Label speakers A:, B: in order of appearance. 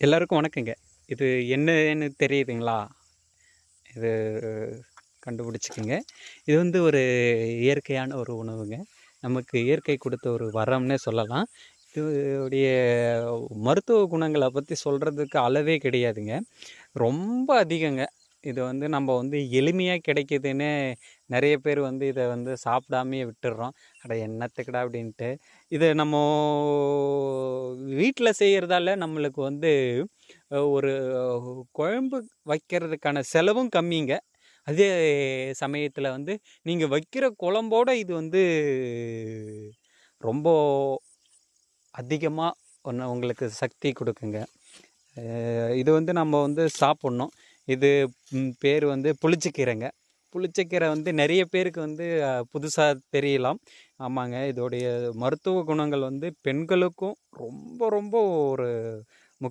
A: எல்லாருக்கும் வணக்கங்க. இது என்னன்னு தெரியுதுங்களா? இது கண்டுபிடிச்சுக்கங்க. இது வந்து ஒரு இயற்கையான ஒரு உணவுங்க. நமக்கு இயற்கை கொடுத்த ஒரு வரம்னே சொல்லலாம். இதோடைய மருத்துவ குணங்கள பத்தி சொல்றதுக்கு அளவே கிடையாதுங்க. ரொம்ப அதிகங்க. இது வந்து நம்ம வந்து எளிமையா கிடைக்குதுன்னு நெறைய பேர் வந்து இத வந்து சாப்பிடாமயே விட்டுர்றோம். அட என்னத்துக்குடா அப்படின்ட்டு. இத நம்மோ வீட்ல செய்யறதால நம்மளுக்கு வந்து ஒரு குழம்பு வைக்கிறதுக்கான செலவும் கம்மிங்க. அதே சமயத்தில வந்து நீங்க வைக்கிற குழம்போட இது வந்து ரொம்ப அதிகமா உங்களுக்கு சக்தி குடுக்குங்க. இது வந்து நம்ம வந்து சாப்பிட்ணும். இது பேர் வந்து புளிச்சக்கீரைங்க. புளிச்சக்கீரை வந்து நெறைய பேருக்கு வந்து புதுசா தெரியலாம். ஆமாங்க. இதோடைய மருத்துவ குணங்கள் வந்து பெண்களுக்கும் ரொம்ப ரொம்ப ஒரு